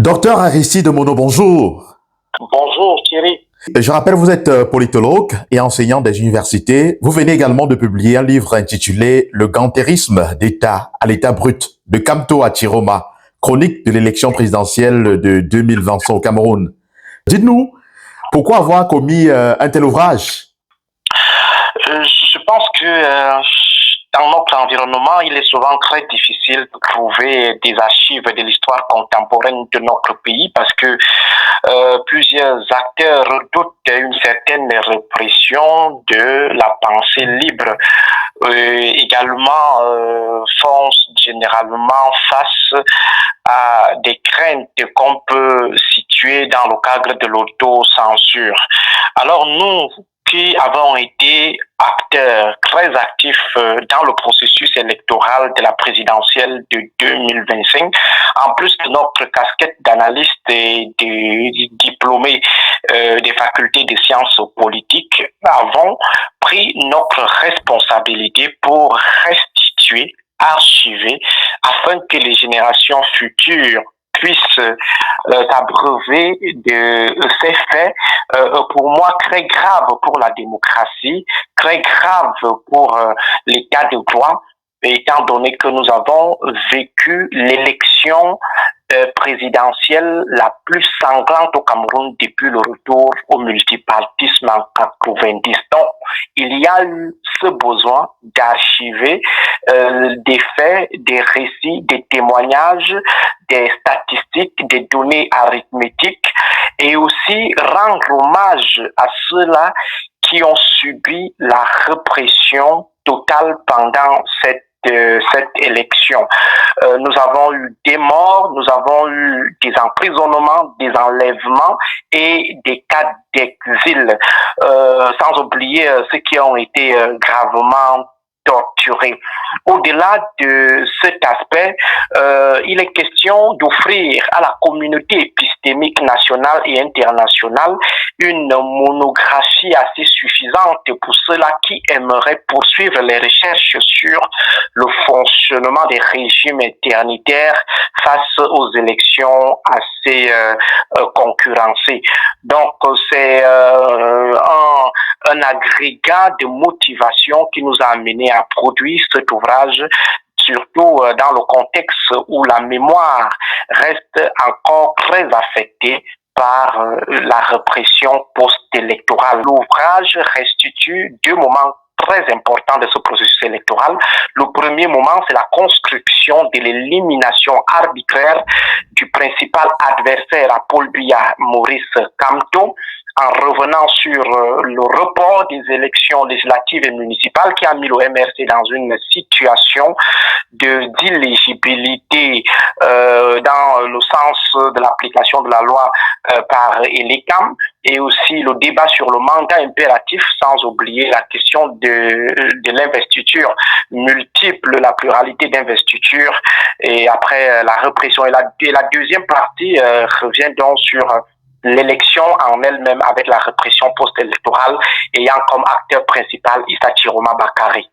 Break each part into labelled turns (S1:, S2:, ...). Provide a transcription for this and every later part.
S1: Docteur Aristide Mono, bonjour.
S2: Bonjour Thierry.
S1: Je rappelle, vous êtes politologue et enseignant des universités. Vous venez également de publier un livre intitulé Le gantérisme d'État à l'état brut, de Kamto à Chiroma, chronique de l'élection présidentielle de 2020 au Cameroun. Dites-nous, pourquoi avoir commis un tel ouvrage?
S2: Je pense que dans notre environnement, il est souvent très difficile de trouver des archives de l'histoire contemporaine de notre pays parce que plusieurs acteurs redoutent une certaine répression de la pensée libre. Également font généralement face à des craintes qu'on peut situer dans le cadre de l'autocensure. Alors nous, qui avons été acteurs très actifs dans le processus électoral de la présidentielle de 2025, en plus de notre casquette d'analyste et de diplômé des facultés de sciences politiques, avons pris notre responsabilité pour restituer, archiver, afin que les générations futures puissent s'abreuver de ces faits, pour moi très graves pour la démocratie, très graves pour l'état de droit, étant donné que nous avons vécu l'élection présidentielle la plus sanglante au Cameroun depuis le retour au multipartisme en 90. Donc, il y a eu ce besoin d'archiver des faits, des récits, des témoignages, des statistiques, des données arithmétiques et aussi rendre hommage à ceux-là qui ont subi la répression totale pendant cette élection. Nous avons eu des morts, nous avons eu des emprisonnements, des enlèvements et des cas d'exil, sans oublier ceux qui ont été gravement torturés. Au-delà de cet aspect, il est question d'offrir à la communauté épistémique nationale et internationale une monographie assez suffisante pour ceux-là qui aimeraient poursuivre les recherches sur le fonctionnement des régimes internitaires face aux élections assez concurrencées. Donc, c'est un agrégat de motivation qui nous a amené à produire cet ouvrage, surtout dans le contexte où la mémoire reste encore très affectée par la répression post-électorale. L'ouvrage restitue deux moments très importants de ce processus électoral. Le premier moment, c'est la construction de l'élimination arbitraire du principal adversaire à Paul Biya, Maurice Kamto, en revenant sur le report des élections législatives et municipales qui a mis le MRC dans une situation d'illégibilité dans le sens de l'application de la loi par ELECAM, et aussi le débat sur le mandat impératif, sans oublier la question de l'investiture multiple, la pluralité d'investiture, et après la répression. Et la deuxième partie revient donc sur l'élection en elle-même avec la répression post-électorale ayant comme acteur principal Issa Chiroma Bakary.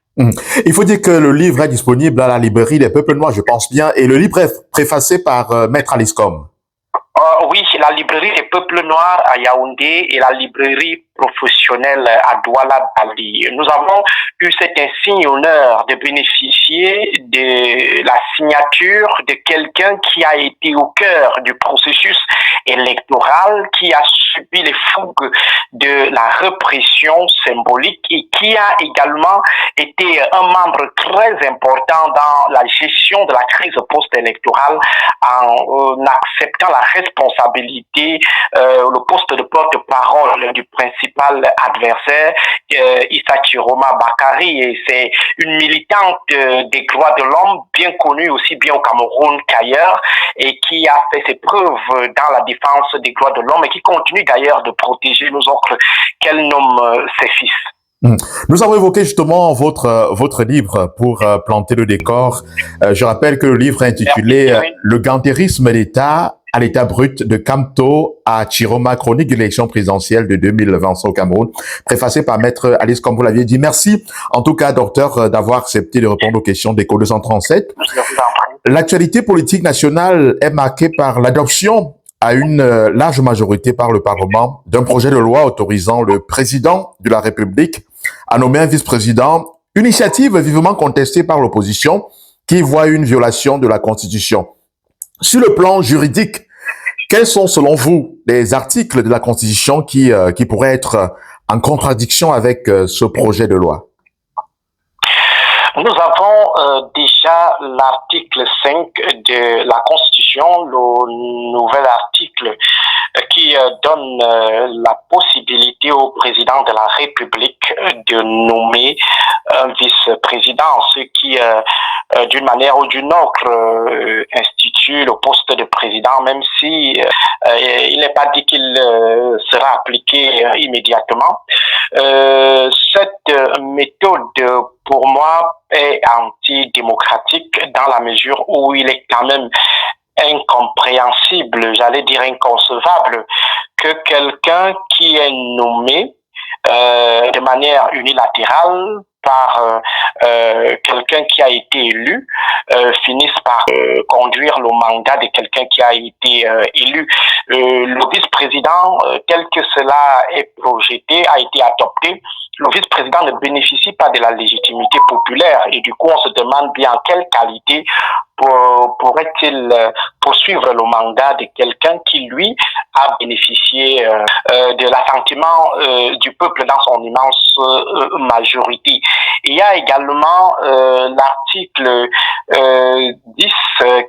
S1: Il faut dire que le livre est disponible à la librairie des Peuples Noirs, je pense bien, et le livre est préfacé par Maître Alice Com.
S2: Oui, c'est la librairie des Peuples Noirs à Yaoundé et la librairie professionnelle à Douala Bali. Nous avons eu cet insigne honneur de bénéficier de la signature de quelqu'un qui a été au cœur du processus électoral, qui a subi les fougues de la répression symbolique et qui a également été un membre très important dans la gestion de la crise post-électorale en acceptant la responsabilité, le poste de porte-parole du principal adversaire, Issa Chiroma Bakary, et c'est une militante des droits de l'homme, bien connue aussi bien au Cameroun qu'ailleurs, et qui a fait ses preuves dans la défense des droits de l'homme et qui continue d'ailleurs de protéger nos oncles qu'elle nomme ses fils.
S1: Nous avons évoqué justement votre livre pour planter le décor. Je rappelle que le livre est intitulé Le gantérisme d'État à l'état brut, de Kamto à Chiroma, chronique de l'élection présidentielle de 2020 au Cameroun, préfacé par Maître Alice, comme vous l'aviez dit. Merci en tout cas, docteur, d'avoir accepté de répondre aux questions d'Écho 237. L'actualité politique nationale est marquée par l'adoption à une large majorité par le Parlement d'un projet de loi autorisant le président de la République à nommer un vice-président, initiative vivement contestée par l'opposition qui voit une violation de la Constitution. Sur le plan juridique, quels sont selon vous les articles de la Constitution qui pourraient être en contradiction avec ce projet de loi?
S2: Nous avons déjà l'article 5 de la Constitution, le nouvel article qui donne la possibilité au président de la République de nommer un vice-président, ce qui, d'une manière ou d'une autre, institue le poste de président, même si il n'est pas dit qu'il sera appliqué immédiatement. Cette méthode, pour moi, est antidémocratique dans la mesure où il est quand même incompréhensible, j'allais dire inconcevable, que quelqu'un qui est nommé de manière unilatérale par quelqu'un qui a été élu finisse par conduire le mandat de quelqu'un qui a été élu. Le vice-président, tel que cela est projeté, a été adopté. Le vice-président ne bénéficie pas de la légitimité populaire et du coup on se demande bien en quelle qualité pourrait-il poursuivre le mandat de quelqu'un qui, lui, a bénéficié de l'assentiment du peuple dans son immense majorité. Il y a également l'article 10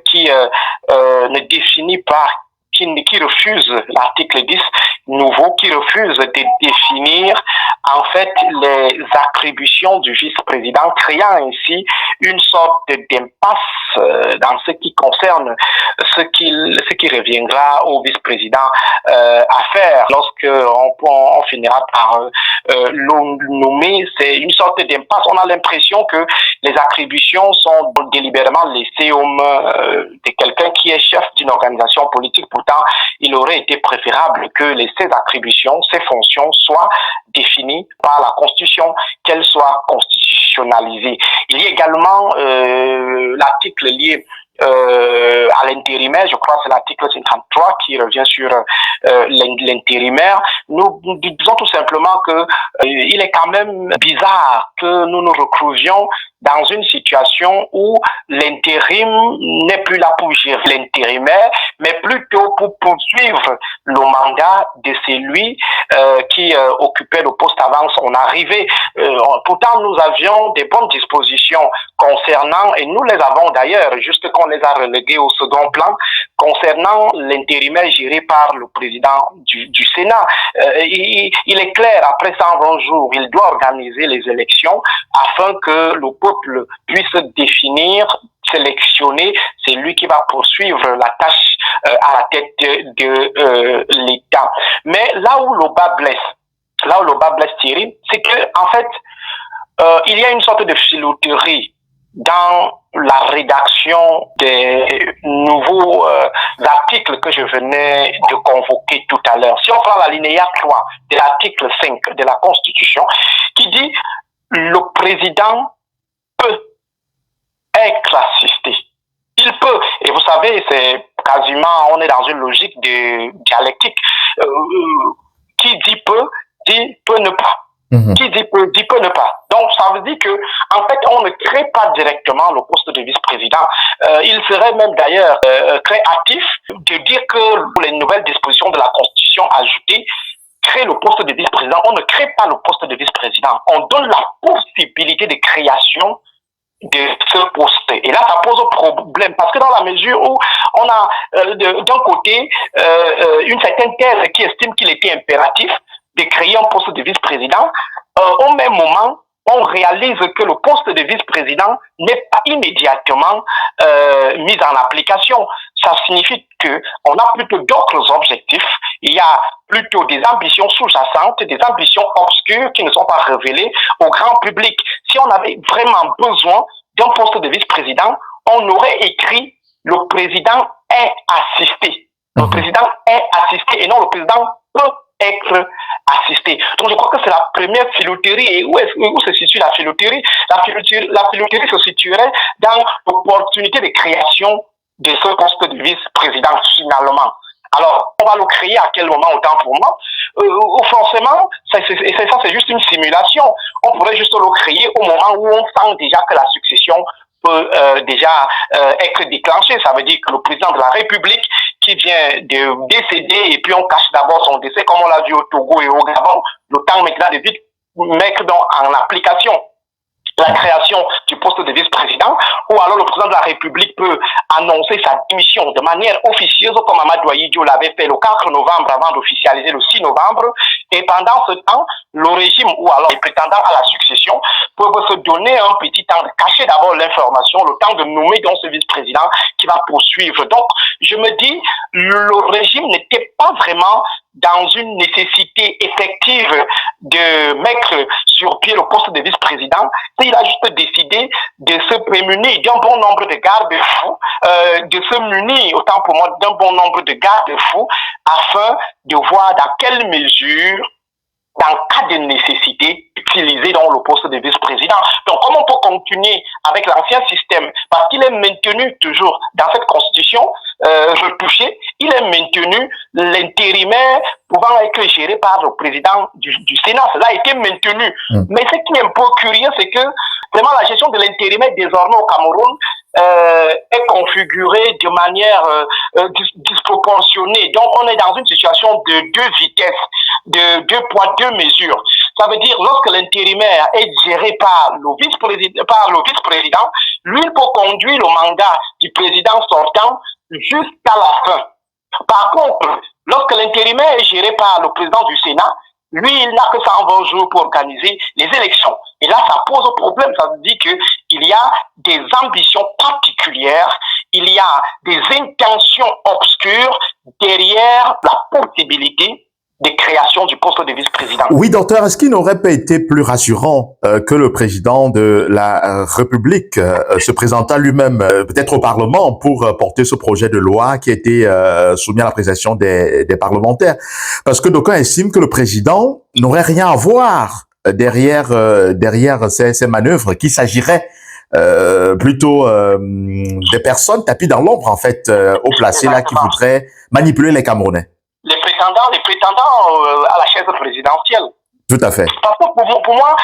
S2: qui ne définit pas, qui refuse, l'article 10 nouveau, qui refuse de définir en fait les attributions du vice-président, créant ainsi une sorte d'impasse dans ce qui concerne ce qui reviendra au vice-président à faire lorsque on finira par le nommer. C'est une sorte d'impasse. On a l'impression que les attributions sont délibérément laissées aux mains de quelqu'un qui est chef d'une organisation politique. Pourtant, il aurait été préférable que ces attributions, ces fonctions soient définies par la Constitution, qu'elles soient constitutionnalisées. Il y a également l'article lié à l'intérimaire, je crois que c'est l'article 53 qui revient sur l'intérimaire. Nous disons tout simplement que il est quand même bizarre que nous nous retrouvions dans une situation où l'intérim n'est plus là pour gérer l'intérimaire, mais plutôt pour poursuivre le mandat de celui qui occupait le poste avant son arrivée. Pourtant, nous avions des bonnes dispositions concernant, et nous les avons d'ailleurs, juste qu'on les a relégués au second plan, concernant l'intérimaire géré par le président du Sénat. Il est clair, après 120 jours, il doit organiser les élections afin que le peuple puisse définir, sélectionner celui qui va poursuivre la tâche à la tête de l'État. Mais là où le bas blesse Thierry, c'est que en fait, il y a une sorte de filouterie dans la rédaction des nouveaux articles que je venais de convoquer tout à l'heure. Si on prend l'alinéa 3 de l'article 5 de la Constitution, qui dit le président peut être assisté. Il peut, et vous savez, c'est quasiment, on est dans une logique de dialectique. Qui dit peut ne pas. Qui dit peut ne pas. Donc, ça veut dire que, en fait, on ne crée pas directement le poste de vice-président. Il serait même d'ailleurs très hâtif de dire que les nouvelles dispositions de la Constitution ajoutées créent le poste de vice-président. On ne crée pas le poste de vice-président. On donne la possibilité de création de ce poste. Et là, ça pose problème parce que dans la mesure où on a d'un côté une certaine thèse qui estime qu'il était impératif de créer un poste de vice-président, au même moment, on réalise que le poste de vice-président n'est pas immédiatement mis en application. Ça signifie qu'on a plutôt d'autres objectifs. Il y a plutôt des ambitions sous-jacentes, des ambitions obscures qui ne sont pas révélées au grand public. Si on avait vraiment besoin d'un poste de vice-président, on aurait écrit « le président est assisté ». Le président est assisté et non le président peut être assisté. Donc je crois que c'est la première filouterie. Et où se situe la filouterie? La filouterie se situerait dans l'opportunité de création de ce poste de vice-président finalement. Alors, on va le créer à quel moment, autant pour moi? Forcément, c'est juste une simulation. On pourrait juste le créer au moment où on sent déjà que la succession peut déjà être déclenchée. Ça veut dire que le président de la République qui vient de décéder et puis on cache d'abord son décès, comme on l'a vu au Togo et au Gabon, le temps maintenant de vite mettre en application la création du poste de vice-président, ou alors le président de la République peut annoncer sa démission de manière officieuse, comme Amadou Ahidjo l'avait fait le 4 novembre avant d'officialiser le 6 novembre. Et pendant ce temps, le régime ou alors les prétendants à la succession peuvent se donner un petit temps de cacher d'abord l'information, le temps de nommer donc ce vice-président qui va poursuivre. Donc, je me dis, le régime n'était pas vraiment dans une nécessité effective de mettre sur pied le poste de vice-président. Il a juste décidé de se prémunir d'un bon nombre de garde-fous, de se munir, autant pour moi, d'un bon nombre de garde-fous, afin de voir dans quelle mesure, dans cas de nécessité, utiliser dans le poste de vice-président. Donc, comment on peut continuer avec l'ancien système? Parce qu'il est maintenu toujours dans cette constitution retouchée, il est maintenu l'intérimaire pouvant être géré par le président du Sénat. Cela a été maintenu. Mais ce qui est un peu curieux, c'est que vraiment la gestion de l'intérimaire désormais au Cameroun est configurée de manière disproportionnée. Donc, on est dans une situation de deux vitesses, de deux poids, deux mesures. Ça veut dire, lorsque l'intérimaire est géré par le vice-président, lui, il peut conduire le mandat du président sortant jusqu'à la fin. Par contre, lorsque l'intérimaire est géré par le président du Sénat, lui, il n'a que 120 jours pour organiser les élections. Et là, ça pose problème. Ça veut dire qu'il y a des ambitions particulières, il y a des intentions obscures derrière la possibilité de création du poste de vice-président.
S1: Oui, docteur, est-ce qu'il n'aurait pas été plus rassurant que le président de la République se présentât lui-même peut-être au Parlement pour porter ce projet de loi qui a été soumis à l'appréciation des parlementaires? Parce que d'aucuns estiment que le président n'aurait rien à voir derrière ces manœuvres, qu'il s'agirait plutôt des personnes tapis dans l'ombre, en fait, haut placées là, qui voudraient manipuler les Camerounais.
S2: Les prétendants à la chaise présidentielle.
S1: Tout à fait.
S2: Parce que pour moi,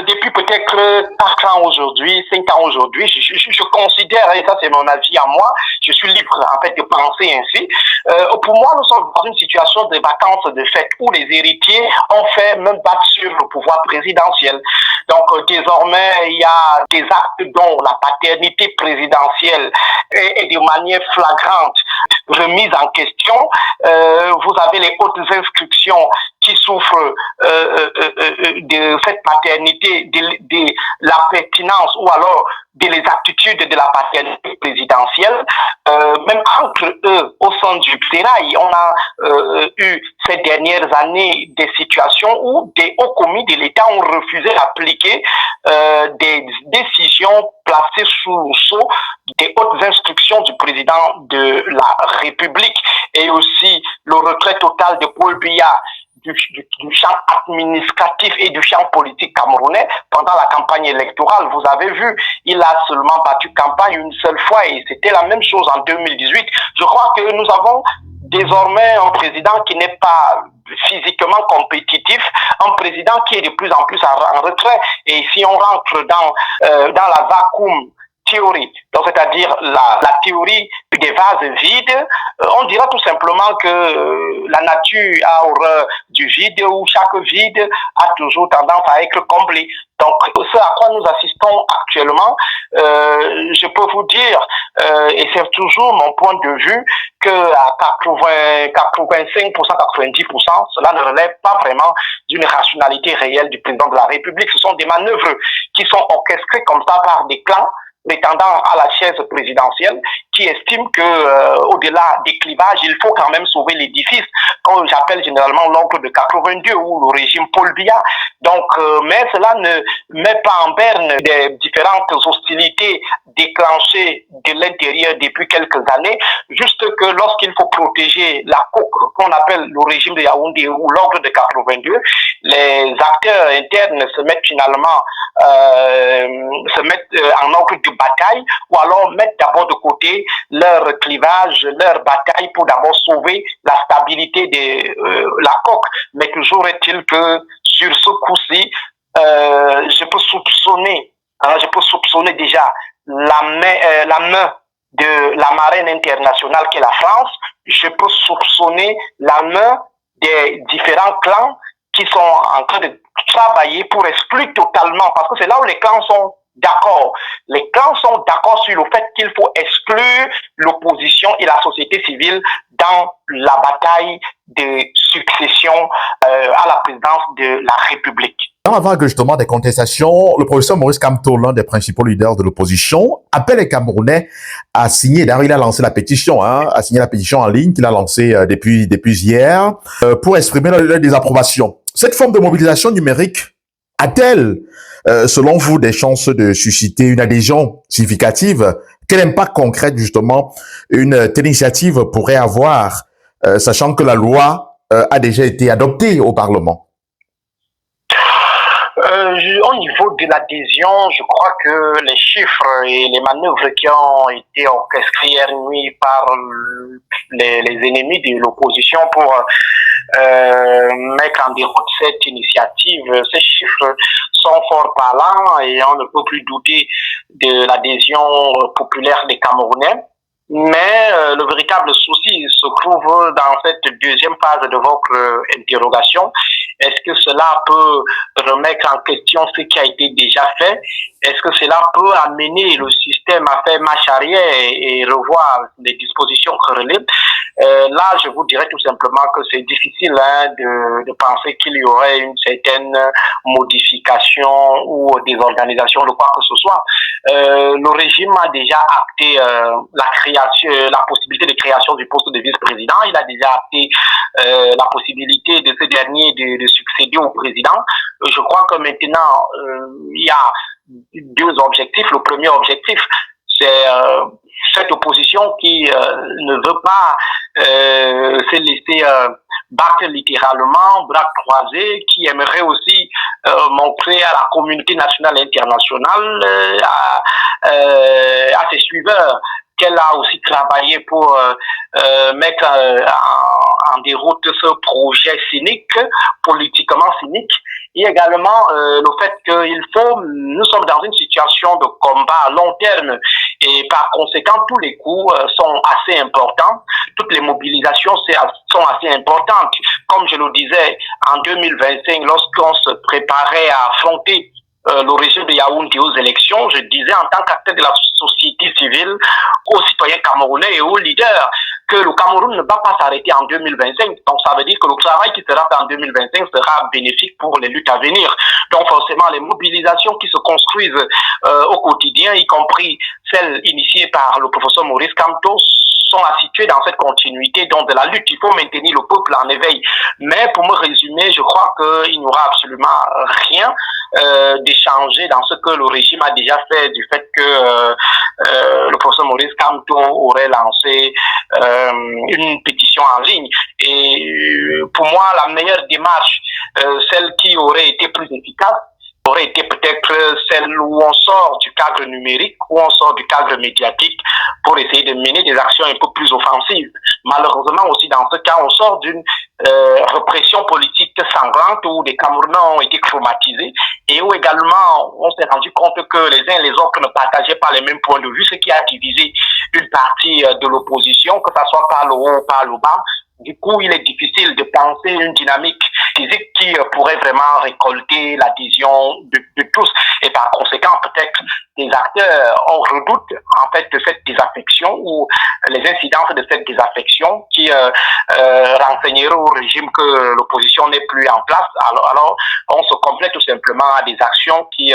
S2: depuis peut-être 4 ans aujourd'hui, 5 ans aujourd'hui, je considère, et ça c'est mon avis à moi, je suis libre en fait de penser ainsi. Pour moi, nous sommes dans une situation de vacances de fait où les héritiers ont fait même battre sur le pouvoir présidentiel. Donc désormais, il y a des actes dont la paternité présidentielle est de manière flagrante remise en question. Vous avez les hautes instructions qui souffrent de cette paternité, de la pertinence ou alors de l'exactitude de la paternité présidentielle. Même entre eux, au sein du Sénat, on a eu ces dernières années des situations où des hauts commis de l'État ont refusé d'appliquer des décisions placées sous le sceau des hautes instructions du président de la République, et aussi le retrait total de Paul Biya du champ administratif et du champ politique camerounais pendant la campagne électorale. Vous avez vu, il a seulement battu campagne une seule fois et c'était la même chose en 2018. Je crois que nous avons désormais un président qui n'est pas physiquement compétitif, un président qui est de plus en plus en retrait. Et si on rentre dans la vacuum théorie, donc c'est-à-dire la théorie des vases vides, on dira tout simplement que la nature a horreur du vide, où chaque vide a toujours tendance à être comblé. Donc, ce à quoi nous assistons actuellement, je peux vous dire, et c'est toujours mon point de vue, que à 85%, 90%, cela ne relève pas vraiment d'une rationalité réelle du président de la République. Ce sont des manœuvres qui sont orchestrées comme ça par des clans prétendant à la chaise présidentielle, qui estiment que au-delà des clivages, il faut quand même sauver l'édifice, comme j'appelle généralement l'oncle de 82 ou le régime Paul Biya. Donc, mais cela ne met pas en berne des différentes hostilités déclenchées de l'intérieur depuis quelques années, juste que lorsqu'il faut protéger la coque qu'on appelle le régime de Yaoundé ou l'oncle de 82, les acteurs internes se mettent finalement en ordre de bataille, ou alors mettent d'abord de côté leur clivage, leur bataille pour d'abord sauver la stabilité de la coque. Mais toujours est-il que sur ce coup-ci, je peux soupçonner déjà la main de la marraine internationale qui est la France. Je peux soupçonner la main des différents clans qui sont en train de travailler pour exclure totalement, parce que c'est là où les clans sont d'accord. Les clans sont d'accord sur le fait qu'il faut exclure l'opposition et la société civile dans la bataille de succession à la présidence de la République.
S1: Dans la vague justement des contestations, le professeur Maurice Kamto, l'un des principaux leaders de l'opposition, appelle les Camerounais à signer. D'ailleurs, il a lancé la pétition, à signer la pétition en ligne qu'il a lancée depuis hier pour exprimer leur désapprobation. Cette forme de mobilisation numérique a-t-elle, selon vous, des chances de susciter une adhésion significative? Quel impact concret justement une telle initiative pourrait avoir, sachant que la loi a déjà été adoptée au Parlement?
S2: Au niveau de l'adhésion, je crois que les chiffres et les manœuvres qui ont été orchestrées hier nuit par les ennemis de l'opposition pour mettre en déroute cette initiative, ces chiffres sont fort parlants et on ne peut plus douter de l'adhésion populaire des Camerounais. Mais le véritable souci se trouve dans cette deuxième phase de votre interrogation. Est-ce que cela peut remettre en question ce qui a été déjà fait? Est-ce que cela peut amener le système à faire marche arrière et revoir les dispositions corrélées? Là, je vous dirais tout simplement que c'est difficile de penser qu'il y aurait une certaine modification ou désorganisation de quoi que ce soit. Le régime a déjà acté la possibilité de création du poste de vice-président. Il a déjà acté la possibilité de ce dernier de succéder au président. Je crois que maintenant, il y a deux objectifs. Le premier objectif, c'est cette opposition qui ne veut pas se laisser battre littéralement, bras croisés, qui aimerait aussi montrer à la communauté nationale et internationale, à ses suiveurs, qu'elle a aussi travaillé pour mettre en déroute ce projet cynique, politiquement cynique, et également le fait nous sommes dans une situation de combat à long terme et par conséquent tous les coûts sont assez importants, toutes les mobilisations sont assez importantes. Comme je le disais, en 2025, lorsqu'on se préparait à affronter le régime de Yaoundé aux élections, je disais en tant qu'acteur de la société civile, aux citoyens camerounais et aux leaders, que le Cameroun ne va pas s'arrêter en 2025. Donc ça veut dire que le travail qui sera fait en 2025 sera bénéfique pour les luttes à venir. Donc forcément, les mobilisations qui se construisent au quotidien, y compris celles initiées par le professeur Maurice Kamto, sont à situer dans cette continuité donc de la lutte. Il faut maintenir le peuple en éveil. Mais pour me résumer, je crois qu'il n'y aura absolument rien d'échanger dans ce que le régime a déjà fait, du fait que le professeur Maurice Kamto aurait lancé une pétition en ligne. Et pour moi, la meilleure démarche, celle qui aurait été plus efficace, aurait été peut-être celle où on sort du cadre numérique, où on sort du cadre médiatique pour essayer de mener des actions un peu plus offensives. Malheureusement aussi dans ce cas, on sort d'une répression politique sanglante où des Camerounais ont été traumatisés et où également on s'est rendu compte que les uns et les autres ne partageaient pas les mêmes points de vue, ce qui a divisé une partie de l'opposition, que ce soit par le haut ou par le bas. Du coup, il est difficile de penser une dynamique physique qui pourrait vraiment récolter l'adhésion de tous. Et par conséquent, peut-être des acteurs en redoutent en fait de cette désaffection ou les incidences de cette désaffection qui renseigneraient au régime que l'opposition n'est plus en place. Alors, on se complète tout simplement à des actions qui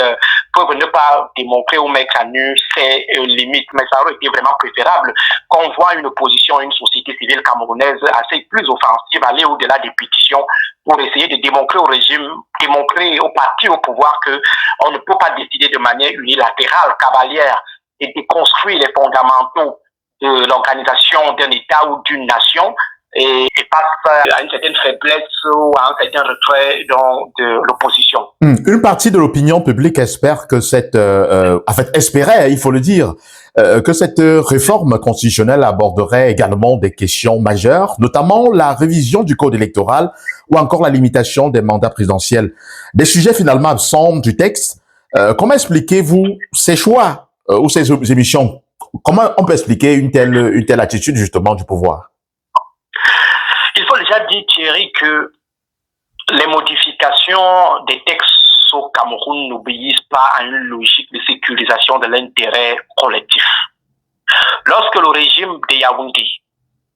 S2: peuvent ne pas démontrer ou mettre à nu ses limites. Mais ça aurait été vraiment préférable qu'on voit une opposition, une société civile camerounaise assez plus offensive, aller au-delà des pétitions pour essayer de démontrer au régime, démontrer au parti au pouvoir que on ne peut pas décider de manière unilatérale, cavalière, et déconstruire les fondamentaux de l'organisation d'un État ou d'une nation et passe à une certaine faiblesse ou à un certain retrait de l'opposition.
S1: Une partie de l'opinion publique espère que en fait, espérait, il faut le dire, que cette réforme constitutionnelle aborderait également des questions majeures, notamment la révision du code électoral ou encore la limitation des mandats présidentiels. Des sujets finalement absents du texte. Comment expliquez-vous ces choix ou ces émissions? Comment on peut expliquer une telle attitude justement du pouvoir?
S2: Il faut déjà dire, Thierry, que les modifications des textes au Cameroun n'obéissent pas à une logique de sécurisation de l'intérêt collectif. Lorsque le régime de Yaoundé,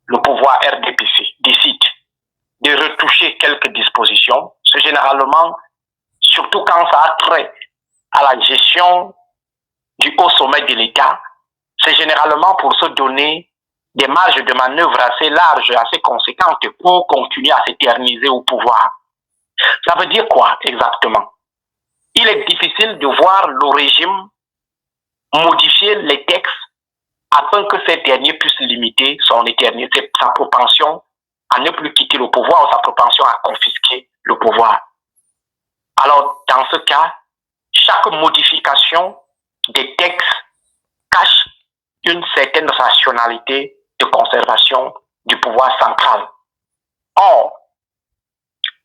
S2: le pouvoir RDPC, décide de retoucher quelques dispositions, c'est généralement, surtout quand ça a trait à la gestion du haut sommet de l'État, c'est généralement pour se donner des marges de manœuvre assez larges, assez conséquentes pour continuer à s'éterniser au pouvoir. Ça veut dire quoi exactement? Il est difficile de voir le régime modifier les textes afin que ces derniers puissent limiter sa propension à ne plus quitter le pouvoir ou sa propension à confisquer le pouvoir. Alors, dans ce cas, chaque modification des textes cache une certaine rationalité de conservation du pouvoir central. Or,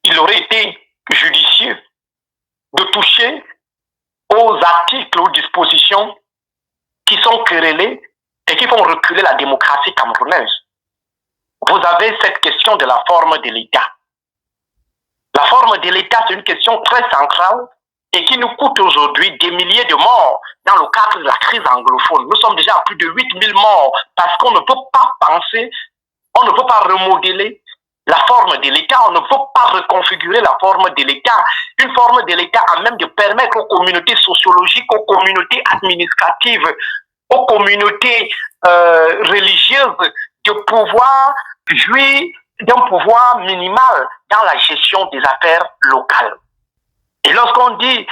S2: il aurait été judicieux de toucher aux articles, aux dispositions qui sont querellées et qui font reculer la démocratie camerounaise. Vous avez cette question de la forme de l'État. La forme de l'État, c'est une question très centrale et qui nous coûte aujourd'hui des milliers de morts dans le cadre de la crise anglophone. Nous sommes déjà à plus de 8000 morts parce qu'on ne peut pas penser, on ne peut pas remodeler la forme de l'État, on ne peut pas reconfigurer la forme de l'État. Une forme de l'État à même de permettre aux communautés sociologiques, aux communautés administratives, aux communautés religieuses de pouvoir jouir d'un pouvoir minimal dans la gestion des affaires locales. Et lorsqu'on dit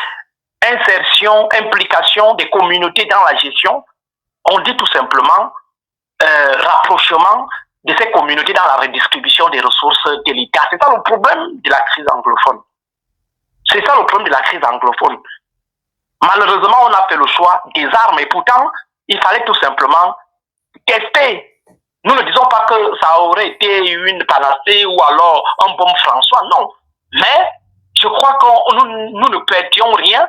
S2: insertion, implication des communautés dans la gestion, on dit tout simplement rapprochement de ces communautés dans la redistribution des ressources de l'État. C'est ça le problème de la crise anglophone. C'est ça le problème de la crise anglophone. Malheureusement, on a fait le choix des armes et pourtant, il fallait tout simplement tester. Nous ne disons pas que ça aurait été une panacée ou alors un bon François, non. Mais je crois que nous ne perdions rien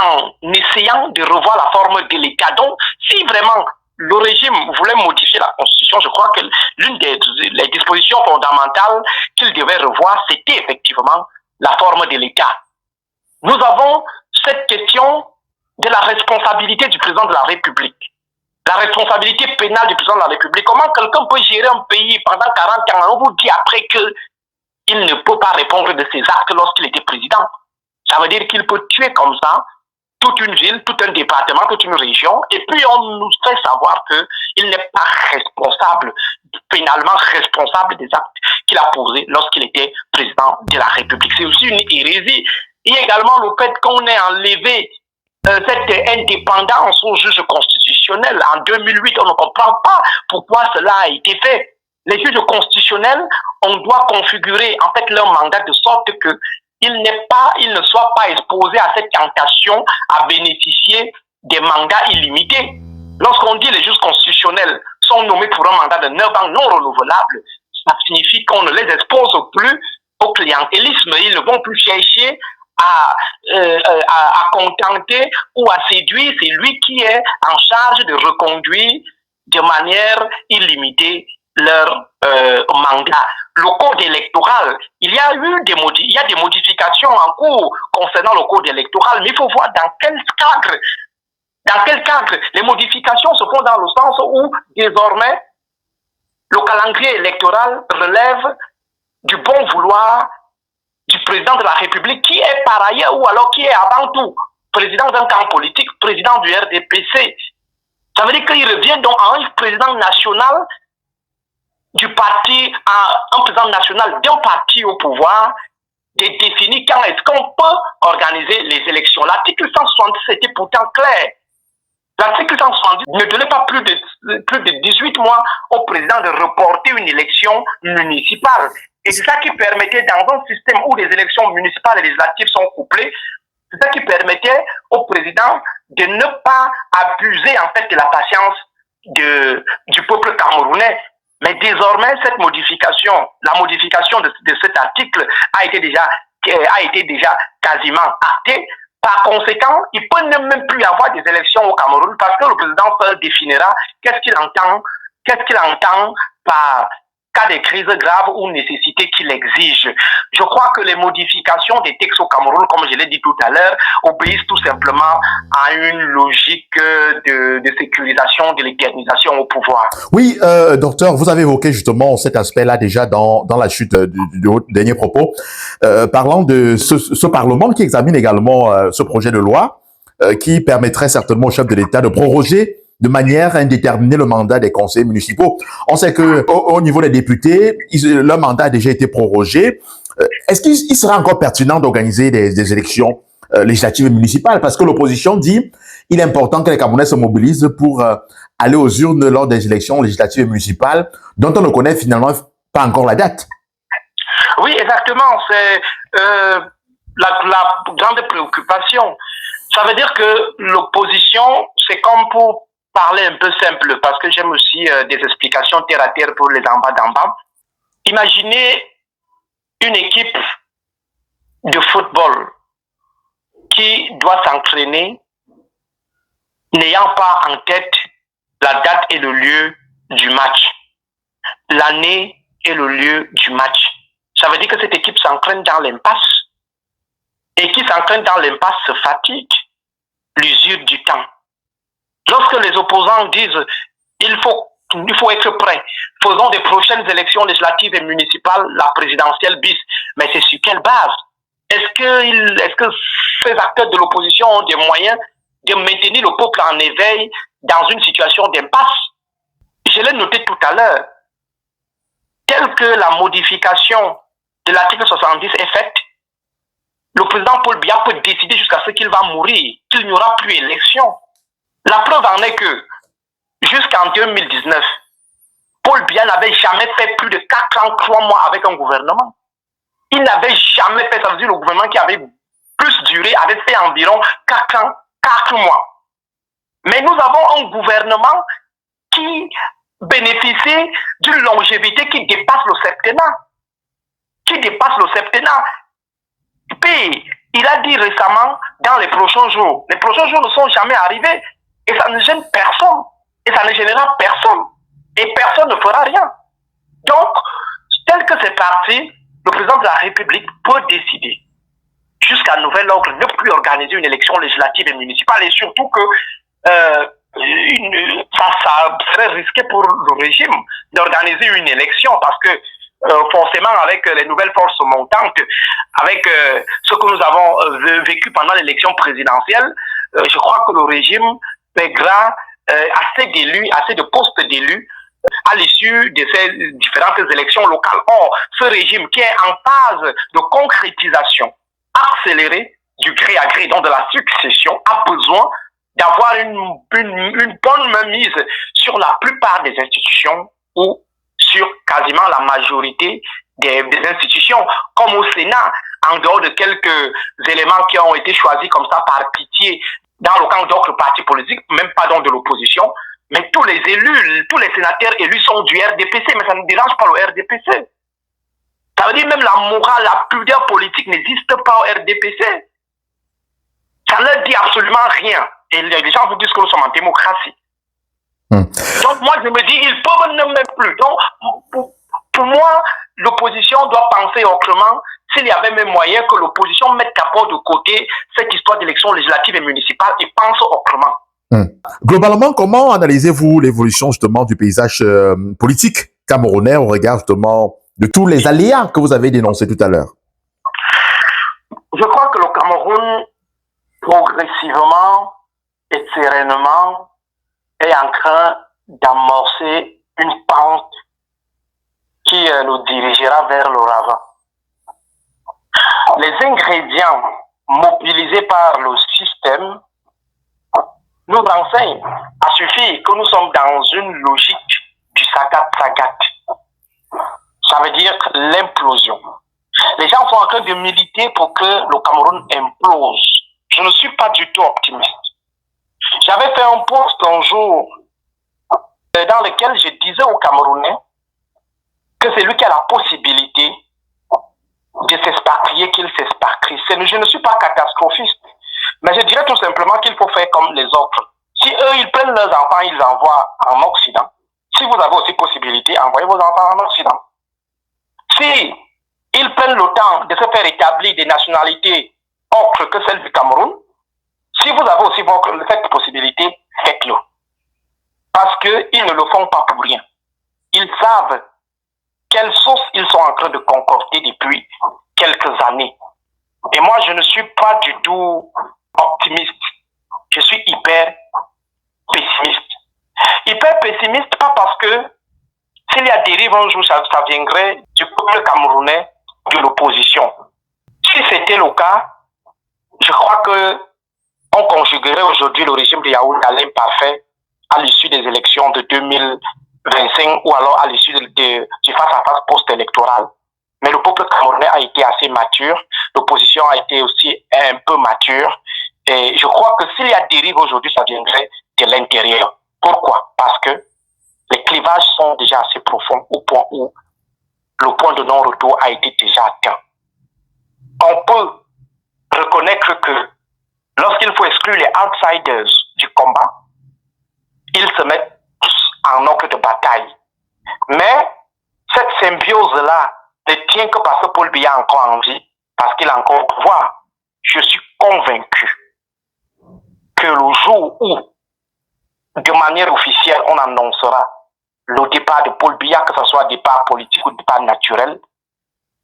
S2: en essayant de revoir la forme de l'État. Donc, si vraiment le régime voulait modifier la Constitution, je crois que l'une des dispositions fondamentales qu'il devait revoir, c'était effectivement la forme de l'État. Nous avons cette question de la responsabilité du président de la République. La responsabilité pénale du président de la République. Comment quelqu'un peut gérer un pays pendant 40 ans? On vous dit après qu'il ne peut pas répondre de ses actes lorsqu'il était président. Ça veut dire qu'il peut tuer comme ça toute une ville, tout un département, toute une région, et puis on nous fait savoir qu'il n'est pas responsable, pénalement responsable des actes qu'il a posés lorsqu'il était président de la République. C'est aussi une hérésie. Il y a également le fait qu'on ait enlevé cette indépendance au juge constitutionnel. En 2008, on ne comprend pas pourquoi cela a été fait. Les juges constitutionnels, on doit configurer en fait leur mandat de sorte que ils ne soient pas exposés à cette tentation à bénéficier des mandats illimités. Lorsqu'on dit les juges constitutionnels sont nommés pour un mandat de 9 ans non renouvelable, ça signifie qu'on ne les expose plus au clientélisme. Ils ne vont plus chercher à contenter ou à séduire. C'est lui qui est en charge de reconduire de manière illimitée leur mandat. Le code électoral, il y a des modifications en cours concernant le code électoral, mais il faut voir dans quel cadre les modifications se font, dans le sens où désormais le calendrier électoral relève du bon vouloir du président de la République, qui est par ailleurs, ou alors qui est avant tout président d'un camp politique, président du RDPC. Ça veut dire qu'il revient donc à un président national du parti, à un président national d'un parti au pouvoir, de définir quand est-ce qu'on peut organiser les élections. L'article 167 était pourtant clair. L'article 170 ne donnait pas plus de 18 mois au président de reporter une élection municipale. Et c'est ça qui permettait, dans un système où les élections municipales et législatives sont couplées, c'est ça qui permettait au président de ne pas abuser en fait de la patience du peuple camerounais. Mais désormais, cette modification, la modification de cet article a été déjà quasiment actée. Par conséquent, il peut même plus y avoir des élections au Cameroun parce que le président seul définira qu'est-ce qu'il entend par cas de crise grave ou nécessité qu'il exige. Je crois que les modifications des textes au Cameroun, comme je l'ai dit tout à l'heure, obéissent tout simplement à une logique de sécurisation, de l'éternisation au pouvoir.
S1: Oui, docteur, vous avez évoqué justement cet aspect-là déjà dans la chute du dernier propos, parlant de ce Parlement qui examine également ce projet de loi qui permettrait certainement au chef de l'État de proroger de manière indéterminée le mandat des conseillers municipaux. On sait que au niveau des députés, leur mandat a déjà été prorogé. Est-ce qu'il sera encore pertinent d'organiser des élections législatives et municipales? Parce que l'opposition dit il est important que les Camerounais se mobilisent pour aller aux urnes lors des élections législatives et municipales, dont on ne connaît finalement pas encore la date.
S2: Oui, exactement. C'est la grande préoccupation. Ça veut dire que l'opposition, c'est comme pour parler un peu simple, parce que j'aime aussi des explications terre à terre pour les en bas d'en bas. Imaginez une équipe de football qui doit s'entraîner n'ayant pas en tête la date et le lieu du match, l'année et le lieu du match. Ça veut dire que cette équipe s'entraîne dans l'impasse. Et qui s'entraîne dans l'impasse se fatigue, l'usure du temps. Lorsque les opposants disent il faut être prêt, faisons des prochaines élections législatives et municipales, la présidentielle bis, mais c'est sur quelle base? Est-ce que ces acteurs de l'opposition ont des moyens de maintenir le peuple en éveil dans une situation d'impasse? Je l'ai noté tout à l'heure. Telle que la modification de l'article 70 est faite, le président Paul Biya peut décider jusqu'à ce qu'il va mourir, qu'il n'y aura plus élection. La preuve en est que, jusqu'en 2019, Paul Biya n'avait jamais fait plus de 4 ans, 3 mois avec un gouvernement. Il n'avait jamais fait, ça veut dire le gouvernement qui avait plus duré, avait fait environ 4 ans, 4 mois. Mais nous avons un gouvernement qui bénéficie d'une longévité qui dépasse le septennat. Puis, il a dit récemment, dans les prochains jours ne sont jamais arrivés. Et ça ne gêne personne. Et ça ne gênera personne. Et personne ne fera rien. Donc, tel que c'est parti, le président de la République peut décider, jusqu'à nouvel ordre, ne plus organiser une élection législative et municipale. Et surtout que ça serait risqué pour le régime d'organiser une élection parce que forcément avec les nouvelles forces montantes, avec ce que nous avons vécu pendant l'élection présidentielle, je crois que le régime paiera assez d'élus, assez de postes d'élus à l'issue de ces différentes élections locales. Or, ce régime qui est en phase de concrétisation accélérée du gré à gré, donc de la succession, a besoin d'avoir une bonne mainmise sur la plupart des institutions ou sur quasiment la majorité des institutions, comme au Sénat, en dehors de quelques éléments qui ont été choisis comme ça par pitié dans le camp d'autres partis politiques, même pas donc de l'opposition, mais tous les élus, tous les sénateurs élus sont du RDPC, mais ça ne dérange pas le RDPC. Ça veut dire même la morale, la pudeur politique n'existe pas au RDPC. Ça ne dit absolument rien. Et les gens vous disent que nous sommes en démocratie. Donc moi je me dis, ils peuvent ne même plus. Donc pour moi, l'opposition doit penser autrement. S'il y avait même moyen que l'opposition mette d'abord de côté cette histoire d'élections législatives et municipales et pense autrement.
S1: Globalement, comment analysez-vous l'évolution justement du paysage politique camerounais au regard justement de tous les aléas que vous avez dénoncés tout à l'heure?
S2: Je crois que le Cameroun, progressivement et sereinement, est en train d'amorcer une pente qui nous dirigera vers le ravin. Les ingrédients mobilisés par le système nous renseigne à suffire que nous sommes dans une logique du sagat-sagat. Ça veut dire l'implosion. Les gens sont en train de militer pour que le Cameroun implose. Je ne suis pas du tout optimiste. J'avais fait un post un jour dans lequel je disais aux Camerounais que c'est lui qui a la possibilité de s'expatrier, qu'il s'expatrie. Je ne suis pas catastrophiste, mais je dirais tout simplement qu'il faut faire comme les autres. Si eux, ils prennent leurs enfants, ils envoient en Occident. Si vous avez aussi possibilité, envoyez vos enfants en Occident. Si ils prennent le temps de se faire établir des nationalités autres que celles du Cameroun, si vous avez aussi cette possibilité, faites-le. Parce qu'ils ne le font pas pour rien. Ils savent quelle sauce ils sont en train de concocter depuis quelques années. Et moi, je ne suis pas du tout optimiste. Je suis hyper pessimiste. Hyper pessimiste, pas parce que s'il y a dérive un jour, ça viendrait du peuple camerounais, de l'opposition. Si c'était le cas, je crois que on conjuguerait aujourd'hui le régime de Yaoundé à l'imparfait à l'issue des élections de 2025 ou alors à l'issue du face-à-face post-électoral. Mais le peuple camerounais a été assez mature, l'opposition a été aussi un peu mature, et je crois que s'il y a dérive aujourd'hui, ça viendrait de l'intérieur. Pourquoi? Parce que les clivages sont déjà assez profonds au point où le point de non-retour a été déjà atteint. On peut reconnaître que lorsqu'il faut exclure les outsiders du combat, ils se mettent tous en ordre de bataille. Mais cette symbiose-là ne tient que parce que Paul Biya a encore envie, parce qu'il a encore au pouvoir. Je suis convaincu que le jour où, de manière officielle, on annoncera le départ de Paul Biya, que ce soit départ politique ou départ naturel,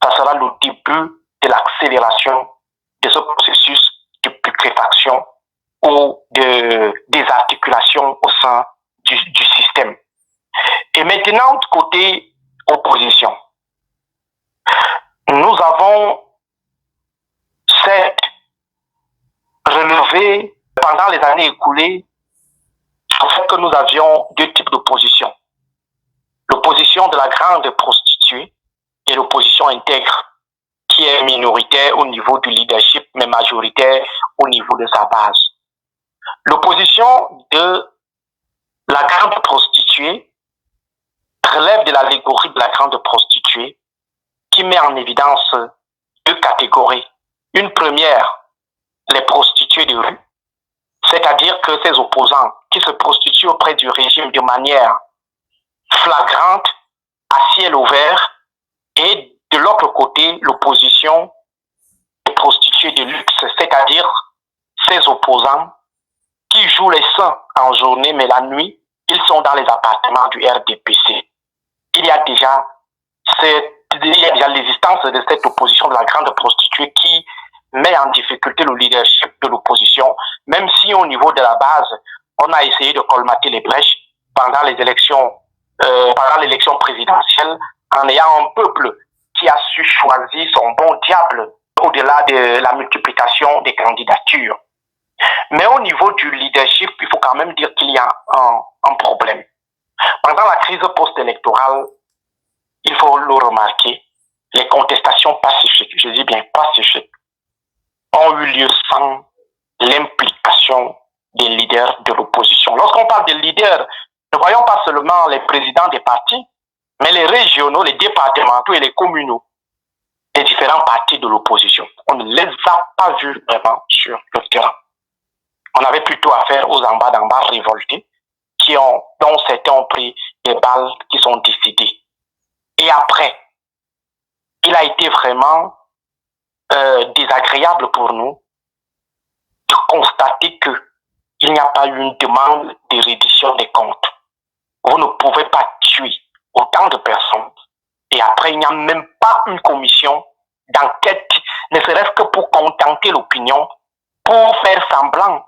S2: ça sera le début de l'accélération de ce processus de putréfaction ou de désarticulation au sein du système. Et maintenant, côté opposition, nous avons certes relevé pendant les années écoulées le fait que nous avions deux types d'opposition. L'opposition de la grande prostituée et l'opposition intègre, qui est minoritaire au niveau du leadership, mais majoritaire au niveau de sa base. L'opposition de la grande prostituée relève de l'allégorie de la grande prostituée qui met en évidence deux catégories. Une première, les prostituées de rue, c'est-à-dire que ces opposants qui se prostituent auprès du régime de manière flagrante, à ciel ouvert, et de l'autre côté, l'opposition des prostituées de luxe, c'est-à-dire ces opposants qui jouent les saints en journée, mais la nuit, ils sont dans les appartements du RDPC. Il y a déjà l'existence de cette opposition de la grande prostituée qui met en difficulté le leadership de l'opposition, même si au niveau de la base, on a essayé de colmater les brèches pendant l'élection présidentielle, en ayant un peuple qui a su choisir son bon diable au-delà de la multiplication des candidatures. Mais au niveau du leadership, il faut quand même dire qu'il y a un problème. Pendant la crise post-électorale, il faut le remarquer, les contestations pacifiques, je dis bien pacifiques, ont eu lieu sans l'implication des leaders de l'opposition. Lorsqu'on parle de leaders, ne voyons pas seulement les présidents des partis, mais les régionaux, les départementaux et les communaux des différents partis de l'opposition. On ne les a pas vus vraiment sur le terrain. On avait plutôt affaire aux en bas révoltés, dont certains ont pris des balles qui sont décidées. Et après, il a été vraiment désagréable pour nous de constater qu'il n'y a pas eu une demande de reddition des comptes. Vous ne pouvez pas tuer autant de personnes et après il n'y a même pas une commission d'enquête, ne serait-ce que pour contenter l'opinion, pour faire semblant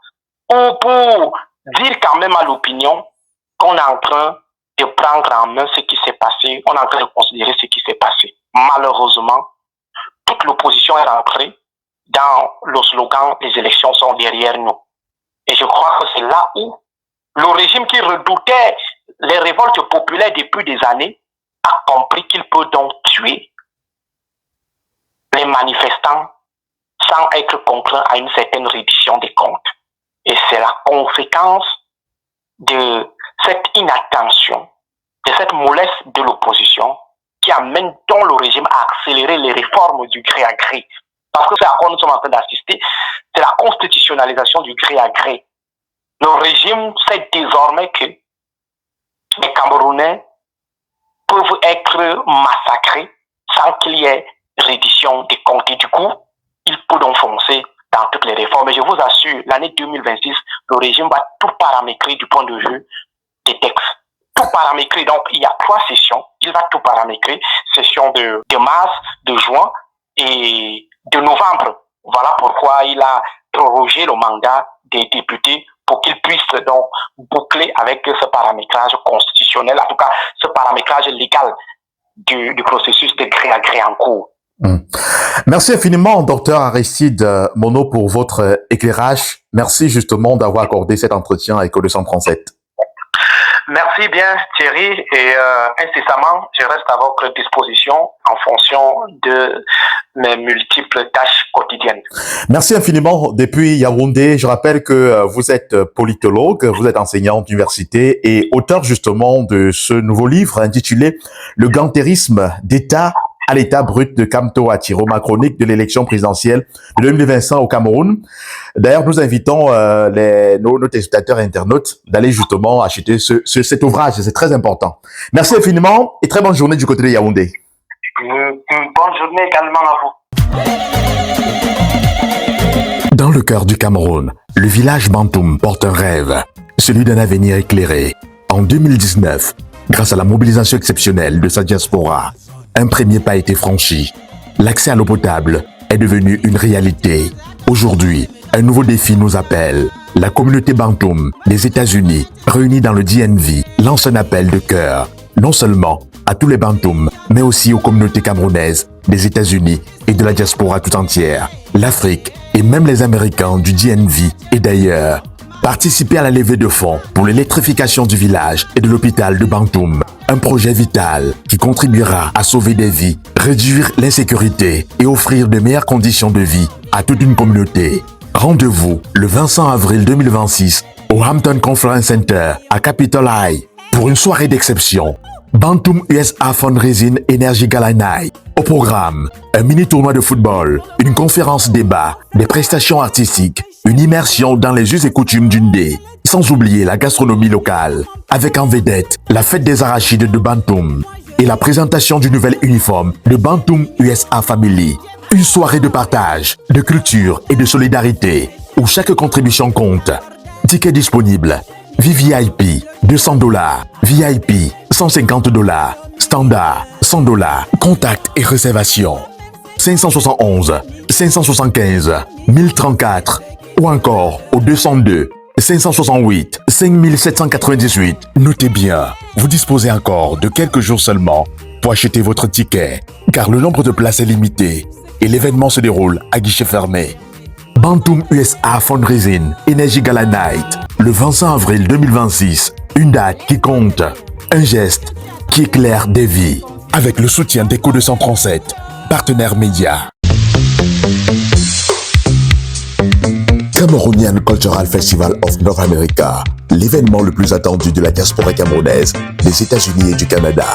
S2: ou pour dire quand même à l'opinion qu'on est en train de prendre en main ce qui s'est passé, on est en train de considérer ce qui s'est passé. Malheureusement, toute l'opposition est rentrée dans le slogan « Les élections sont derrière nous ». Et je crois que c'est là où le régime qui redoutait les révoltes populaires depuis des années a compris qu'il peut donc tuer les manifestants sans être contraint à une certaine reddition des comptes. Et c'est la conséquence de cette inattention, de cette mollesse de l'opposition qui amène donc le régime à accélérer les réformes du gré à gré. Parce que c'est à quoi nous sommes en train d'assister, c'est la constitutionnalisation du gré à gré. Le régime sait désormais que les Camerounais peuvent être massacrés sans qu'il y ait reddition des comptes. Et du coup, il peut donc foncer dans toutes les réformes. Et je vous assure, l'année 2026, le régime va tout paramétrer du point de vue des textes. Tout paramétrer. Donc, il y a 3 sessions. Il va tout paramétrer. Session de mars, de juin et de novembre. Voilà pourquoi il a prorogé le mandat des députés pour qu'ils puissent donc boucler avec ce paramétrage constitutionnel, en tout cas ce paramétrage légal du processus de gré à gré en cours.
S1: Merci infiniment, docteur Aristide Monod, pour votre éclairage. Merci justement d'avoir accordé cet entretien à Écho 237.
S2: Merci bien Thierry et incessamment je reste à votre disposition en fonction de mes multiples tâches quotidiennes.
S1: Merci infiniment. Depuis Yaoundé, je rappelle que vous êtes politologue, vous êtes enseignant d'université et auteur justement de ce nouveau livre intitulé « Le gantérisme d'État à l'état brut de Kamto à Chiroma, chronique de l'élection présidentielle de 2025 au Cameroun ». D'ailleurs, nous invitons nos téléspectateurs et internautes d'aller justement acheter cet ouvrage, c'est très important. Merci infiniment et très bonne journée du côté de Yaoundé.
S2: Une bonne journée également à vous.
S1: Dans le cœur du Cameroun, le village Bantoum porte un rêve, celui d'un avenir éclairé. En 2019, grâce à la mobilisation exceptionnelle de sa diaspora, un premier pas a été franchi. L'accès à l'eau potable est devenu une réalité. Aujourd'hui, un nouveau défi nous appelle. La communauté Bantoum des États-Unis, réunie dans le DNV, lance un appel de cœur, non seulement à tous les Bantoum, mais aussi aux communautés camerounaises des États-Unis et de la diaspora tout entière, l'Afrique et même les Américains du DNV et d'ailleurs. Participer à la levée de fonds pour l'électrification du village et de l'hôpital de Bantoum. Un projet vital qui contribuera à sauver des vies, réduire l'insécurité et offrir de meilleures conditions de vie à toute une communauté. Rendez-vous le 25 avril 2026 au Hampton Conference Center à Capitol High pour une soirée d'exception. Bantoum USA Fundraising Energy Gala Night. Au programme, un mini-tournoi de football, une conférence débat, des prestations artistiques, une immersion dans les us et coutumes d'une dé, sans oublier la gastronomie locale, avec en vedette la fête des arachides de Bantoum et la présentation du nouvel uniforme de Bantoum USA Family. Une soirée de partage, de culture et de solidarité, où chaque contribution compte. Tickets disponibles. VVIP, $200. VIP, $150. Standard, $100. Contact et réservation. 571, 575, 1034 ou encore au 202, 568, 5798. Notez bien, vous disposez encore de quelques jours seulement pour acheter votre ticket, car le nombre de places est limité et l'événement se déroule à guichet fermé. Bantoum USA Fundraising Energy Gala Night, le 25 avril 2026. Une date qui compte, un geste qui éclaire des vies. Avec le soutien d'Écho 237, partenaire média. Cameroonian Cultural Festival of North America, l'événement le plus attendu de la diaspora camerounaise, des États-Unis et du Canada.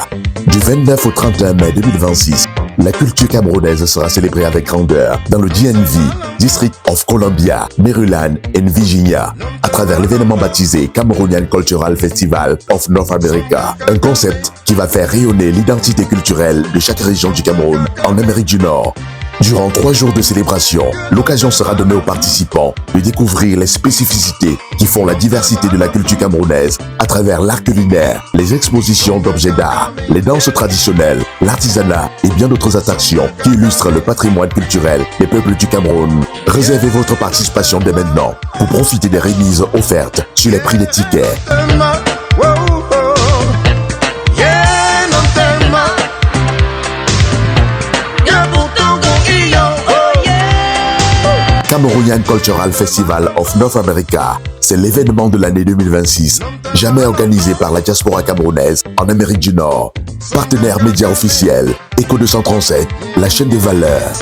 S1: Du 29 au 31 mai 2026, la culture camerounaise sera célébrée avec grandeur dans le DNV, District of Columbia, Maryland et Virginia, à travers l'événement baptisé Cameroonian Cultural Festival of North America, un concept qui va faire rayonner l'identité culturelle de chaque région du Cameroun en Amérique du Nord. Durant 3 jours de célébration, l'occasion sera donnée aux participants de découvrir les spécificités qui font la diversité de la culture camerounaise à travers l'art culinaire, les expositions d'objets d'art, les danses traditionnelles, l'artisanat et bien d'autres attractions qui illustrent le patrimoine culturel des peuples du Cameroun. Réservez votre participation dès maintenant pour profiter des remises offertes sur les prix des tickets.
S3: Cameroonian Cultural Festival of North America, c'est l'événement de l'année 2026, jamais organisé par la diaspora camerounaise en Amérique du Nord. Partenaire média officiel, Écho 237, la chaîne des valeurs.